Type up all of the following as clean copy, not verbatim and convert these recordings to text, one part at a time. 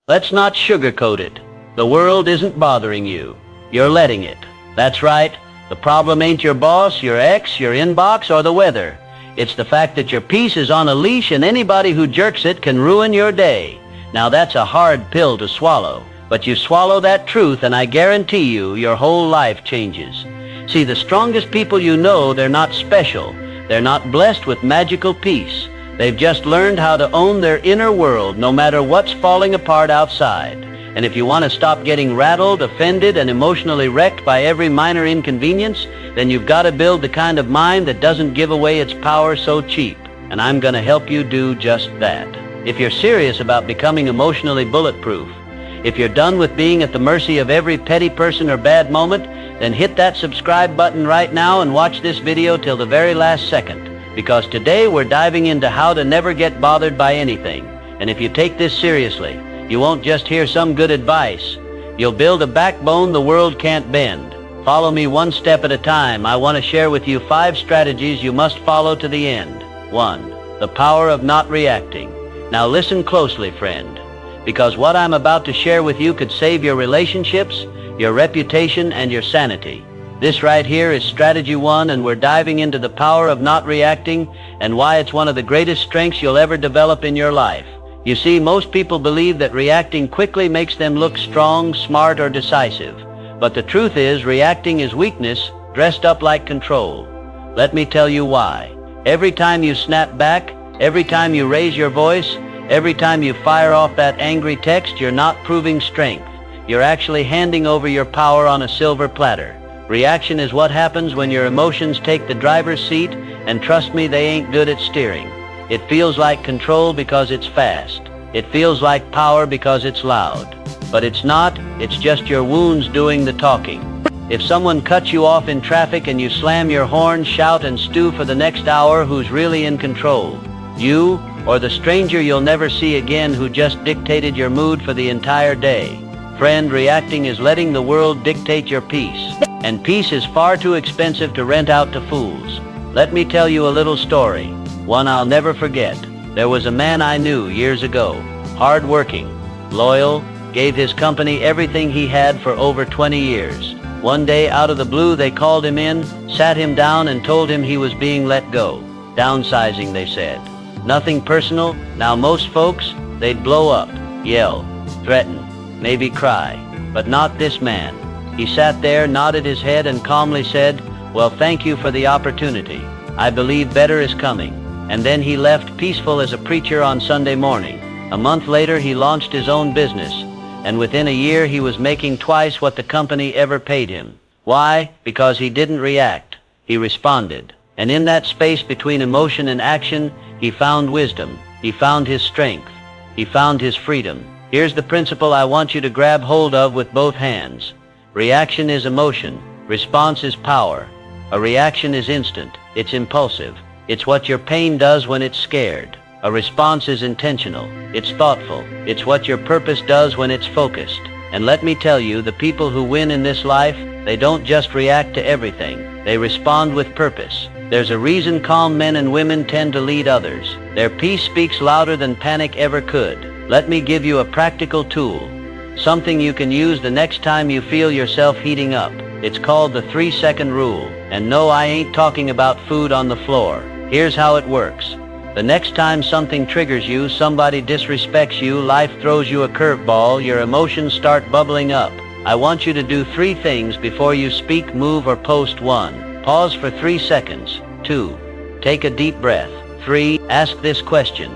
Let's not sugarcoat it. The world isn't bothering you. You're letting it. That's right. The problem ain't your boss, your ex, your inbox, or the weather. It's the fact that your peace is on a leash and anybody who jerks it can ruin your day. Now that's a hard pill to swallow. But you swallow that truth and I guarantee you your whole life changes. See, the strongest people you know, they're not special. They're not blessed with magical peace. They've just learned how to own their inner world no matter what's falling apart outside. And if you want to stop getting rattled, offended, and emotionally wrecked by every minor inconvenience, then you've got to build the kind of mind that doesn't give away its power so cheap. And I'm going to help you do just that. If you're serious about becoming emotionally bulletproof, if you're done with being at the mercy of every petty person or bad moment, then hit that subscribe button right now and watch this video till the very last second. Because today we're diving into how to never get bothered by anything. And if you take this seriously, you won't just hear some good advice. You'll build a backbone the world can't bend. Follow me one step at a time. I want to share with you 5 strategies you must follow to the end. 1. The power of not reacting. Now listen closely, friend, because what I'm about to share with you could save your relationships, your reputation, and your sanity. This right here is strategy 1, and we're diving into the power of not reacting and why it's one of the greatest strengths you'll ever develop in your life. You see, most people believe that reacting quickly makes them look strong, smart, or decisive. But the truth is, reacting is weakness dressed up like control. Let me tell you why. Every time you snap back, every time you raise your voice, every time you fire off that angry text, you're not proving strength. You're actually handing over your power on a silver platter. Reaction is what happens when your emotions take the driver's seat, and trust me, they ain't good at steering. It feels like control because it's fast. It feels like power because it's loud. But it's not, it's just your wounds doing the talking. If someone cuts you off in traffic and you slam your horn, shout, and stew for the next hour, who's really in control? You, or the stranger you'll never see again who just dictated your mood for the entire day? Friend, reacting is letting the world dictate your peace. And peace is far too expensive to rent out to fools. Let me tell you a little story, one I'll never forget. There was a man I knew years ago, hard-working, loyal, gave his company everything he had for over 20 years. One day, out of the blue, they called him in, sat him down, and told him he was being let go. Downsizing, they said. Nothing personal. Now most folks, they'd blow up, yell, threaten, maybe cry. But not this man. He sat there, nodded his head, and calmly said, "Well, thank you for the opportunity. I believe better is coming." And then he left, peaceful as a preacher on Sunday morning. A month later, he launched his own business, and within a year, he was making twice what the company ever paid him. Why? Because he didn't react. He responded. And in that space between emotion and action, he found wisdom. He found his strength. He found his freedom. Here's the principle I want you to grab hold of with both hands. Reaction is emotion. Response is power. A reaction is instant. It's impulsive. It's what your pain does when it's scared. A response is intentional. It's thoughtful. It's what your purpose does when it's focused. And let me tell you, the people who win in this life, they don't just react to everything. They respond with purpose. There's a reason calm men and women tend to lead others. Their peace speaks louder than panic ever could. Let me give you a practical tool. Something you can use the next time you feel yourself heating up. It's called the 3-second rule. And no, I ain't talking about food on the floor. Here's how it works. The next time something triggers you, somebody disrespects you, life throws you a curveball, your emotions start bubbling up, I want you to do 3 things before you speak, move, or post. 1. Pause for 3 seconds. 2. Take a deep breath. 3. Ask this question.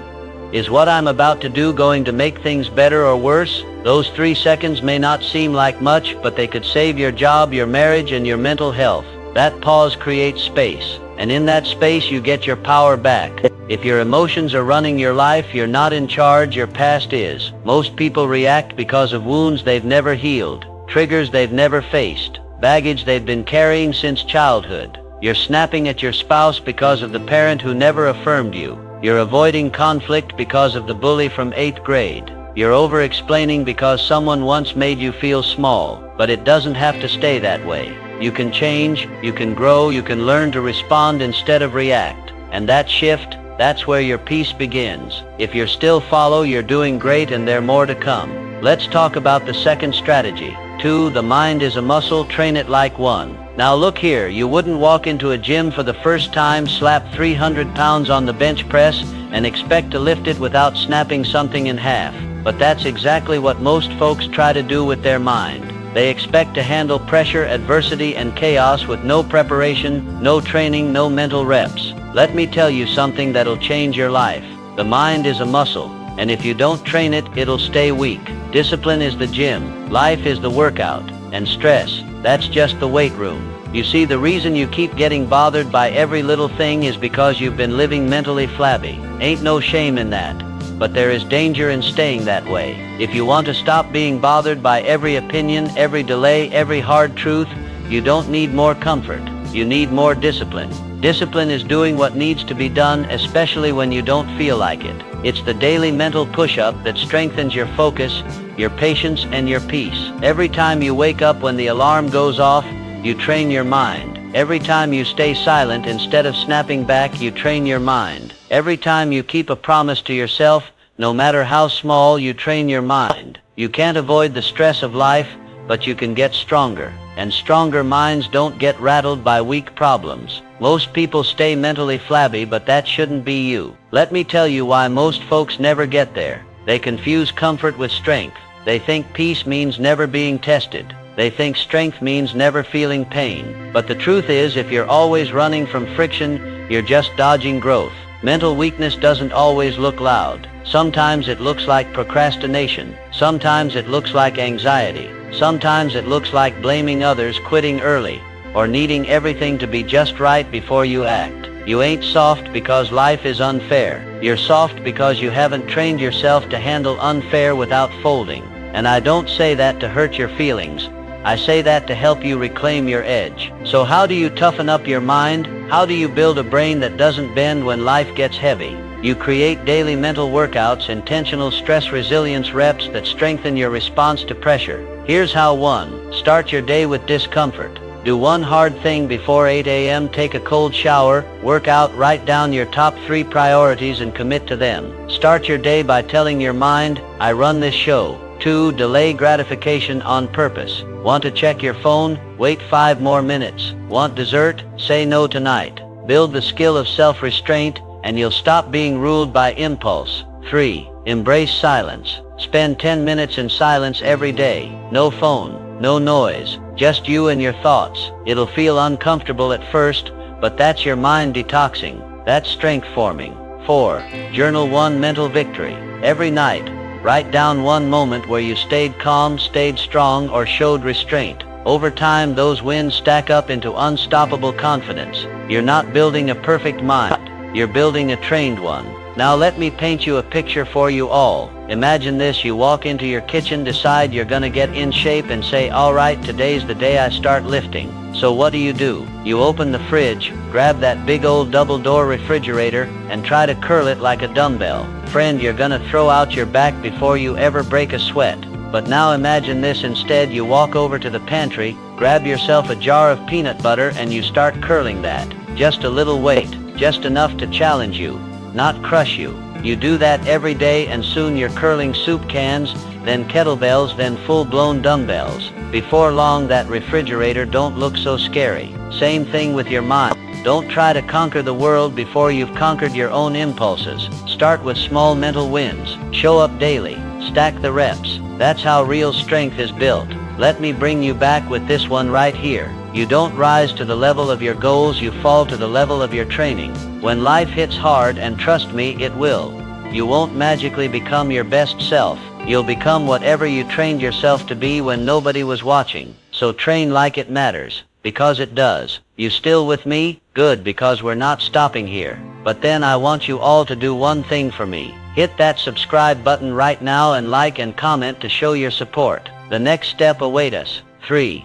Is what I'm about to do going to make things better or worse? Those 3 seconds may not seem like much, but they could save your job, your marriage, and your mental health. That pause creates space, and in that space you get your power back. If your emotions are running your life, you're not in charge, your past is. Most people react because of wounds they've never healed, triggers they've never faced, baggage they've been carrying since childhood. You're snapping at your spouse because of the parent who never affirmed you. You're avoiding conflict because of the bully from 8th grade. You're over-explaining because someone once made you feel small, but it doesn't have to stay that way. You can change, you can grow, you can learn to respond instead of react. And that shift, that's where your peace begins. If you're still follow, you're doing great and there's more to come. Let's talk about the second strategy. 2. The mind is a muscle, train it like one. Now look here, you wouldn't walk into a gym for the first time, slap 300 pounds on the bench press, and expect to lift it without snapping something in half. But that's exactly what most folks try to do with their mind. They expect to handle pressure, adversity, and chaos with no preparation, no training, no mental reps. Let me tell you something that'll change your life. The mind is a muscle, and if you don't train it, it'll stay weak. Discipline is the gym, life is the workout, and stress, that's just the weight room. You see, the reason you keep getting bothered by every little thing is because you've been living mentally flabby. Ain't no shame in that. But there is danger in staying that way. If you want to stop being bothered by every opinion, every delay, every hard truth, you don't need more comfort. You need more discipline. Discipline is doing what needs to be done, especially when you don't feel like it. It's the daily mental push-up that strengthens your focus, your patience, and your peace. Every time you wake up when the alarm goes off, you train your mind. Every time you stay silent instead of snapping back, you train your mind. Every time you keep a promise to yourself, no matter how small, you train your mind. You can't avoid the stress of life, but you can get stronger. And stronger minds don't get rattled by weak problems. Most people stay mentally flabby, but that shouldn't be you. Let me tell you why most folks never get there. They confuse comfort with strength. They think peace means never being tested. They think strength means never feeling pain. But the truth is, if you're always running from friction, you're just dodging growth. Mental weakness doesn't always look loud. Sometimes it looks like procrastination. Sometimes it looks like anxiety. Sometimes it looks like blaming others, quitting early, or needing everything to be just right before you act. You ain't soft because life is unfair. You're soft because you haven't trained yourself to handle unfair without folding. And I don't say that to hurt your feelings. I say that to help you reclaim your edge. So how do you toughen up your mind? How do you build a brain that doesn't bend when life gets heavy? You create daily mental workouts, intentional stress resilience reps that strengthen your response to pressure. Here's how. 1. Start your day with discomfort. Do one hard thing before 8 a.m. Take a cold shower, work out, write down your top 3 priorities and commit to them. Start your day by telling your mind, I run this show. 2. Delay gratification on purpose. Want to check your phone? Wait 5 more minutes. Want dessert? Say no tonight. Build the skill of self-restraint, and you'll stop being ruled by impulse. 3. Embrace silence. Spend 10 minutes in silence every day. No phone, no noise, just you and your thoughts. It'll feel uncomfortable at first, but that's your mind detoxing. That's strength forming. 4. Journal one mental victory. Every night, write down one moment where you stayed calm, stayed strong, or showed restraint. Over time, those wins stack up into unstoppable confidence. You're not building a perfect mind. You're building a trained one. Now let me paint you a picture for you all. Imagine this: you walk into your kitchen, decide you're gonna get in shape, and say, all right, today's the day I start lifting. So what do? You open the fridge, grab that big old double-door refrigerator, and try to curl it like a dumbbell. Friend, you're gonna throw out your back before you ever break a sweat. But now imagine this instead: you walk over to the pantry, grab yourself a jar of peanut butter, and you start curling that. Just a little weight, just enough to challenge you, not crush you. You do that every day, and soon you're curling soup cans, then kettlebells, then full-blown dumbbells. Before long, that refrigerator don't look so scary. Same thing with your mind. Don't try to conquer the world before you've conquered your own impulses. Start with small mental wins. Show up daily. Stack the reps. That's how real strength is built. Let me bring you back with this one right here. You don't rise to the level of your goals, you fall to the level of your training. When life hits hard, and trust me, it will, you won't magically become your best self. You'll become whatever you trained yourself to be when nobody was watching. So train like it matters, because it does. You still with me? Good, because we're not stopping here. But then I want you all to do one thing for me. Hit that subscribe button right now and like and comment to show your support. The next step awaits us. 3.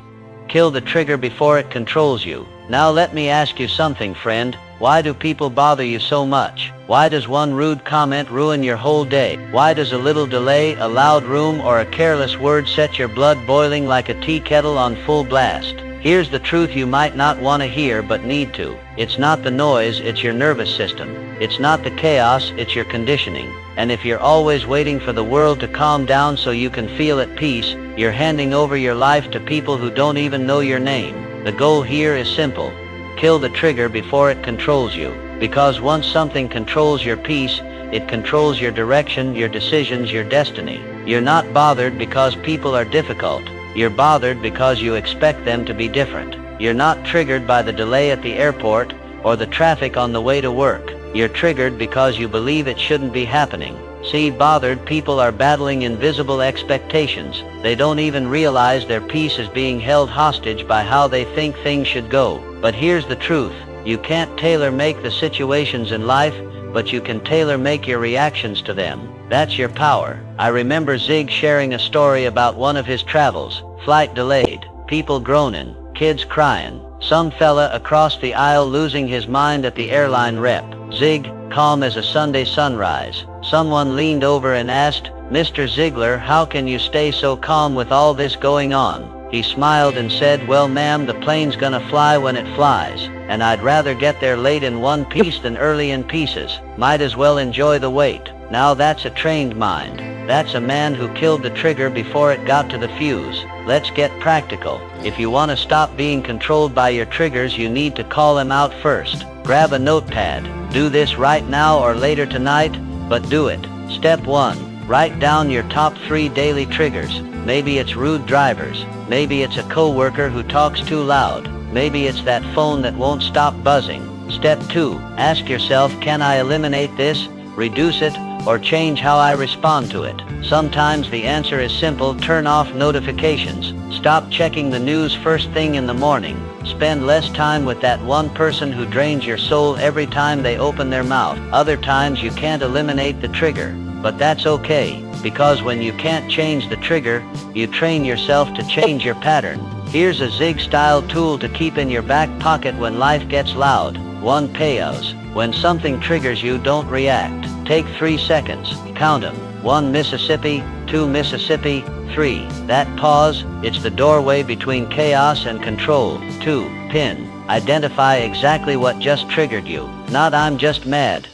Kill the trigger before it controls you. Now let me ask you something, friend. Why do people bother you so much? Why does one rude comment ruin your whole day? Why does a little delay, a loud room, or a careless word set your blood boiling like a tea kettle on full blast? Here's the truth you might not want to hear but need to. It's not the noise, it's your nervous system. It's not the chaos, it's your conditioning. And if you're always waiting for the world to calm down so you can feel at peace, you're handing over your life to people who don't even know your name. The goal here is simple. Kill the trigger before it controls you. Because once something controls your peace, it controls your direction, your decisions, your destiny. You're not bothered because people are difficult. You're bothered because you expect them to be different. You're not triggered by the delay at the airport or the traffic on the way to work. You're triggered because you believe it shouldn't be happening. See, bothered people are battling invisible expectations. They don't even realize their peace is being held hostage by how they think things should go. But here's the truth. You can't tailor-make the situations in life, but you can tailor-make your reactions to them. That's your power. I remember Zig sharing a story about one of his travels. Flight delayed, people groaning, kids crying, some fella across the aisle losing his mind at the airline rep. Zig, calm as a Sunday sunrise. Someone leaned over and asked, "Mr. Ziglar, how can you stay so calm with all this going on?" He smiled and said, "Well, ma'am, the plane's gonna fly when it flies, and I'd rather get there late in one piece than early in pieces. Might as well enjoy the wait." Now that's a trained mind. That's a man who killed the trigger before it got to the fuse. Let's get practical. If you want to stop being controlled by your triggers, you need to call them out first. Grab a notepad. Do this right now or later tonight, but do it. Step 1. Write down your top 3 daily triggers. Maybe it's rude drivers. Maybe it's a coworker who talks too loud. Maybe it's that phone that won't stop buzzing. Step 2. Ask yourself, can I eliminate this, reduce it, or change how I respond to it? Sometimes the answer is simple. Turn off notifications. Stop checking the news first thing in the morning. Spend less time with that one person who drains your soul every time they open their mouth. Other times you can't eliminate the trigger, but that's okay, because when you can't change the trigger, you train yourself to change your pattern. Here's a Zig-style tool to keep in your back pocket when life gets loud. 1. Pause. When something triggers you, don't react. Take 3 seconds. Count them. 1. Mississippi. 2. Mississippi. 3. That pause, it's the doorway between chaos and control. 2. Pin. Identify exactly what just triggered you. Not "I'm just mad."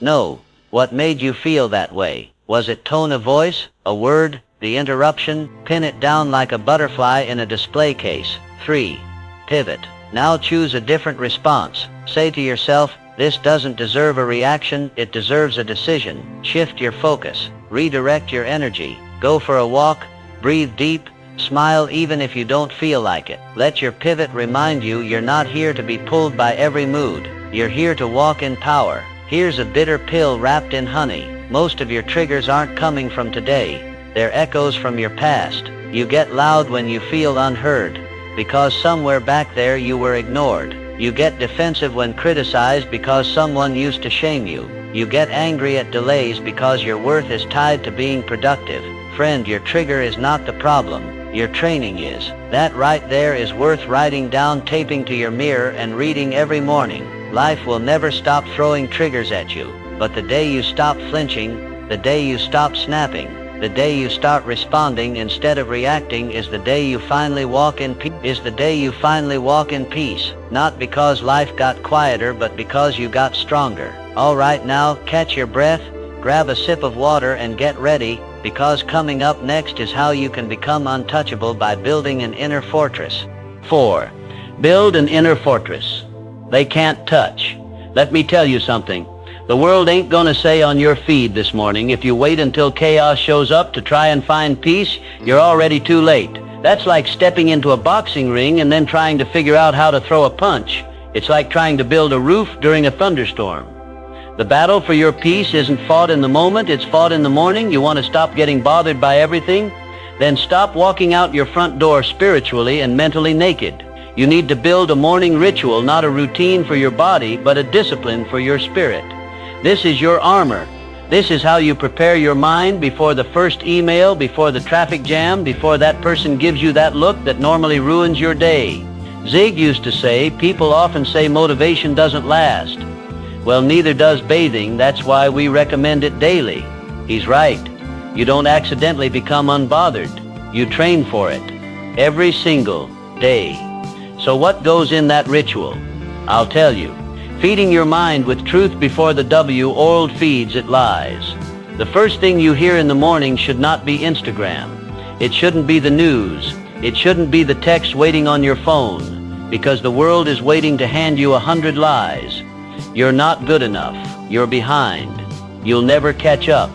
No. What made you feel that way? Was it tone of voice? A word? The interruption? Pin it down like a butterfly in a display case. 3. Pivot. Now choose a different response. Say to yourself, this doesn't deserve a reaction, it deserves a decision. Shift your focus. Redirect your energy. Go for a walk. Breathe deep. Smile even if you don't feel like it. Let your pivot remind you you're not here to be pulled by every mood. You're here to walk in power. Here's a bitter pill wrapped in honey. Most of your triggers aren't coming from today. They're echoes from your past. You get loud when you feel unheard, because somewhere back there you were ignored. You get defensive when criticized because someone used to shame you. You get angry at delays because your worth is tied to being productive. Friend, your trigger is not the problem. Your training is. That right there is worth writing down, taping to your mirror, and reading every morning. Life will never stop throwing triggers at you. But the day you stop flinching, the day you stop snapping, the day you start responding instead of reacting is the day you finally walk in peace. Not because life got quieter, but because you got stronger. All right, now catch your breath, grab a sip of water, and get ready, because coming up next is how you can become untouchable by building an inner fortress. 4. Build an inner fortress. They can't touch. Let me tell you something. The world ain't gonna say on your feed this morning, if you wait until chaos shows up to try and find peace, you're already too late. That's like stepping into a boxing ring and then trying to figure out how to throw a punch. It's like trying to build a roof during a thunderstorm. The battle for your peace isn't fought in the moment, it's fought in the morning. You want to stop getting bothered by everything? Then stop walking out your front door spiritually and mentally naked. You need to build a morning ritual, not a routine for your body, but a discipline for your spirit. This is your armor. This is how you prepare your mind before the first email, before the traffic jam, before that person gives you that look that normally ruins your day. Zig used to say, people often say motivation doesn't last. Well, neither does bathing. That's why we recommend it daily. He's right. You don't accidentally become unbothered. You train for it every single day. So what goes in that ritual? I'll tell you. Feeding your mind with truth before the world feeds it lies. The first thing you hear in the morning should not be Instagram. It shouldn't be the news. It shouldn't be the text waiting on your phone, because the world is waiting to hand you 100 lies. You're not good enough. You're behind. You'll never catch up.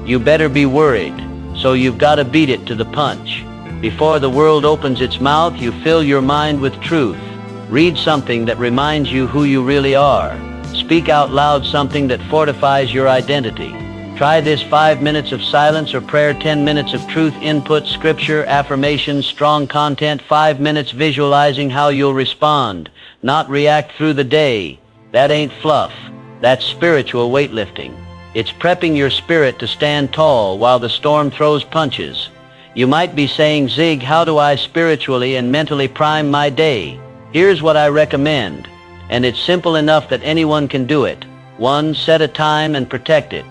You better be worried. So you've got to beat it to the punch. Before the world opens its mouth, you fill your mind with truth. Read something that reminds you who you really are. Speak out loud something that fortifies your identity. Try this: 5 minutes of silence or prayer, 10 minutes of truth input, scripture, affirmations, strong content, 5 minutes visualizing how you'll respond, not react through the day. That ain't fluff. That's spiritual weightlifting. It's prepping your spirit to stand tall while the storm throws punches. You might be saying, Zig, how do I spiritually and mentally prime my day? Here's what I recommend, and it's simple enough that anyone can do it. 1. Set a time and protect it.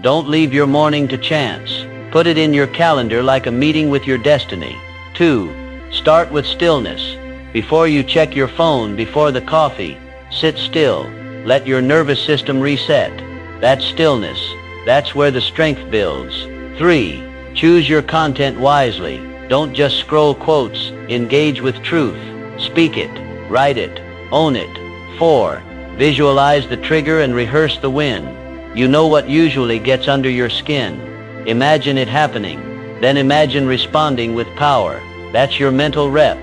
Don't leave your morning to chance. Put it in your calendar like a meeting with your destiny. 2. Start with stillness. Before you check your phone, before the coffee, sit still. Let your nervous system reset. That's stillness. That's where the strength builds. 3. Choose your content wisely. Don't just scroll quotes. Engage with truth. Speak it. Write it. Own it. 4. Visualize the trigger and rehearse the win. You know what usually gets under your skin. Imagine it happening. Then imagine responding with power. That's your mental rep.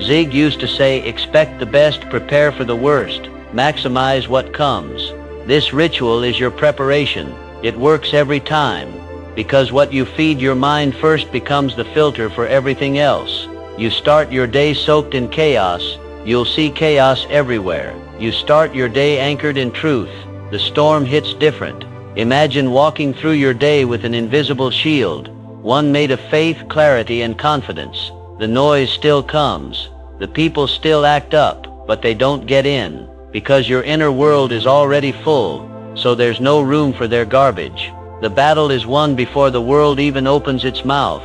Zig used to say, expect the best, prepare for the worst, maximize what comes. This ritual is your preparation. It works every time, because what you feed your mind first becomes the filter for everything else. You start your day soaked in chaos, you'll see chaos everywhere. You start your day anchored in truth, the storm hits different. Imagine walking through your day with an invisible shield, one made of faith, clarity, and confidence. The noise still comes. The people still act up, but they don't get in, because your inner world is already full, so there's no room for their garbage. The battle is won before the world even opens its mouth.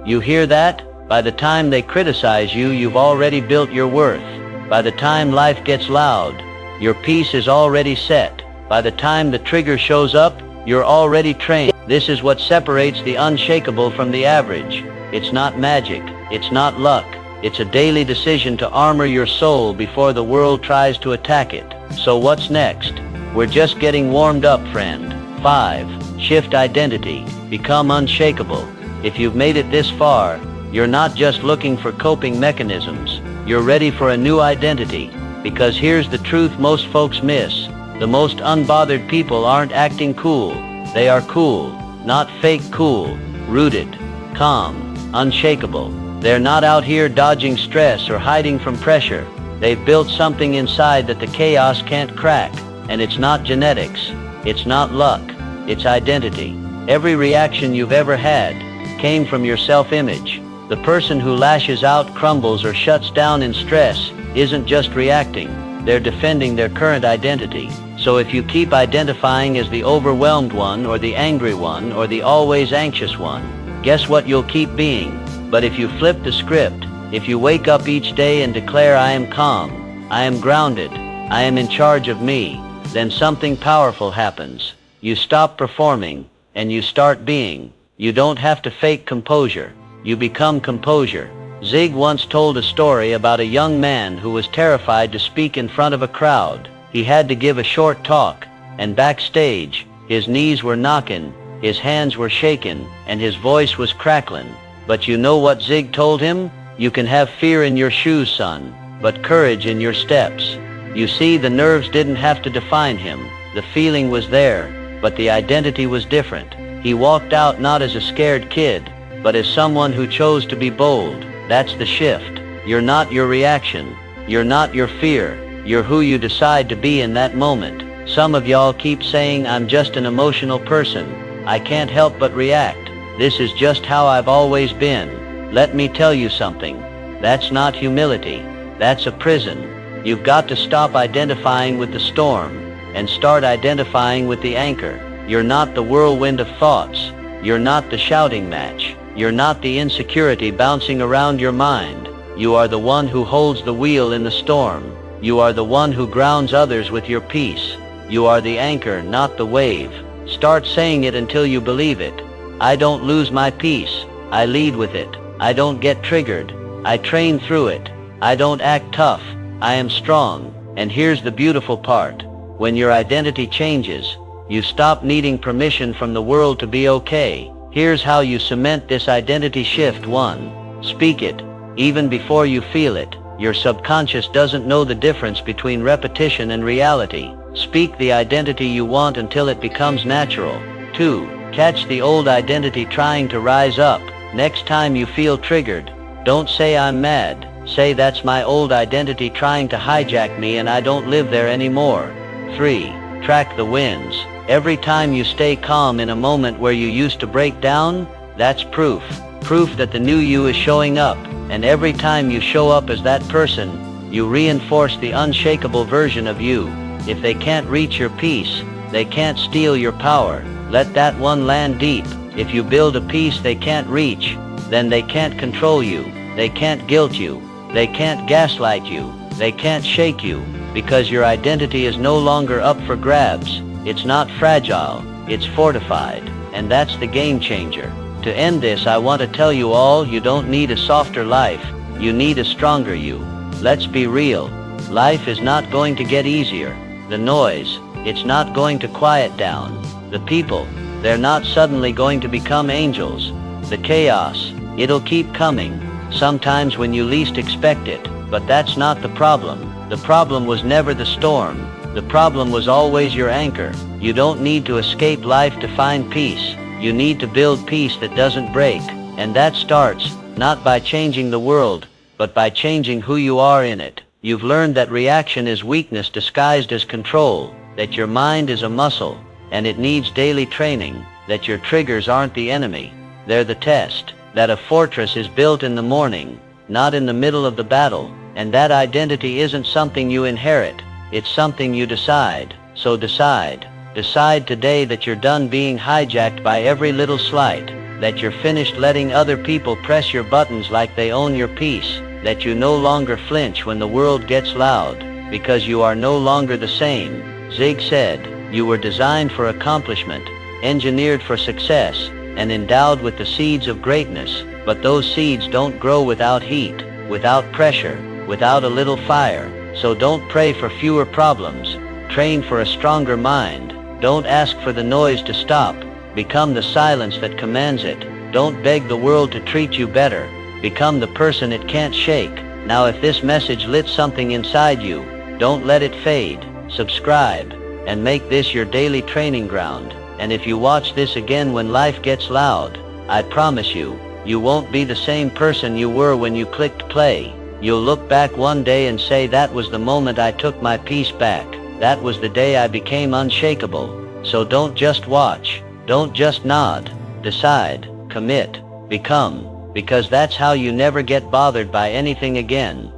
You hear that? By the time they criticize you, you've already built your worth. By the time life gets loud, your peace is already set. By the time the trigger shows up, you're already trained. This is what separates the unshakable from the average. It's not magic. It's not luck. It's a daily decision to armor your soul before the world tries to attack it. So what's next? We're just getting warmed up, friend. 5. Shift identity. Become unshakable. If you've made it this far, you're not just looking for coping mechanisms. You're ready for a new identity. Because here's the truth most folks miss. The most unbothered people aren't acting cool. They are cool, not fake cool. Rooted, calm, unshakable. They're not out here dodging stress or hiding from pressure. They've built something inside that the chaos can't crack. And it's not genetics. It's not luck. It's identity. Every reaction you've ever had came from your self-image. The person who lashes out, crumbles, or shuts down in stress isn't just reacting. They're defending their current identity. So if you keep identifying as the overwhelmed one, or the angry one, or the always anxious one, guess what you'll keep being? But if you flip the script, if you wake up each day and declare, I am calm, I am grounded, I am in charge of me, then something powerful happens. You stop performing, and you start being. You don't have to fake composure. You become composure. Zig once told a story about a young man who was terrified to speak in front of a crowd. He had to give a short talk, and backstage, his knees were knocking, his hands were shaking, and his voice was crackling. But you know what Zig told him? You can have fear in your shoes, son, but courage in your steps. You see, the nerves didn't have to define him. The feeling was there, but the identity was different. He walked out not as a scared kid, but as someone who chose to be bold. That's the shift. You're not your reaction. You're not your fear. You're who you decide to be in that moment. Some of y'all keep saying, I'm just an emotional person. I can't help but react. This is just how I've always been. Let me tell you something. That's not humility. That's a prison. You've got to stop identifying with the storm and start identifying with the anchor. You're not the whirlwind of thoughts. You're not the shouting match. You're not the insecurity bouncing around your mind. You are the one who holds the wheel in the storm. You are the one who grounds others with your peace. You are the anchor, not the wave. Start saying it until you believe it. I don't lose my peace. I lead with it. I don't get triggered. I train through it. I don't act tough. I am strong. And here's the beautiful part. When your identity changes, you stop needing permission from the world to be okay. Here's how you cement this identity shift. 1. Speak it. Even before you feel it. Your subconscious doesn't know the difference between repetition and reality. Speak the identity you want until it becomes natural. 2. Catch the old identity trying to rise up. Next time you feel triggered, don't say I'm mad. Say that's my old identity trying to hijack me and I don't live there anymore. 3. Track the wins. Every time you stay calm in a moment where you used to break down, that's proof. Proof that the new you is showing up. And every time you show up as that person, you reinforce the unshakable version of you. If they can't reach your peace, they can't steal your power. Let that one land deep. If you build a peace they can't reach, then they can't control you. They can't guilt you. They can't gaslight you. They can't shake you, because your identity is no longer up for grabs. It's not fragile, it's fortified, and that's the game changer. To end this, I want to tell you all, you don't need a softer life, you need a stronger you. Let's be real. Life is not going to get easier. The noise, it's not going to quiet down. The people, they're not suddenly going to become angels. The chaos, it'll keep coming, sometimes when you least expect it. But that's not the problem. The problem was never the storm. The problem was always your anchor. You don't need to escape life to find peace. You need to build peace that doesn't break. And that starts, not by changing the world, but by changing who you are in it. You've learned that reaction is weakness disguised as control, that your mind is a muscle, and it needs daily training, that your triggers aren't the enemy, they're the test, that a fortress is built in the morning, not in the middle of the battle, and that identity isn't something you inherit, it's something you decide. So decide. Decide today that you're done being hijacked by every little slight, that you're finished letting other people press your buttons like they own your peace, that you no longer flinch when the world gets loud, because you are no longer the same. Zig said, you were designed for accomplishment, engineered for success, and endowed with the seeds of greatness, but those seeds don't grow without heat, without pressure, without a little fire. So don't pray for fewer problems, train for a stronger mind. Don't ask for the noise to stop, become the silence that commands it. Don't beg the world to treat you better, become the person it can't shake. Now if this message lit something inside you, don't let it fade. Subscribe, and make this your daily training ground. And if you watch this again when life gets loud, I promise you, you won't be the same person you were when you clicked play. You'll look back one day and say, that was the moment I took my peace back. That was the day I became unshakable. So don't just watch. Don't just nod. Decide, commit, become, because that's how you never get bothered by anything again.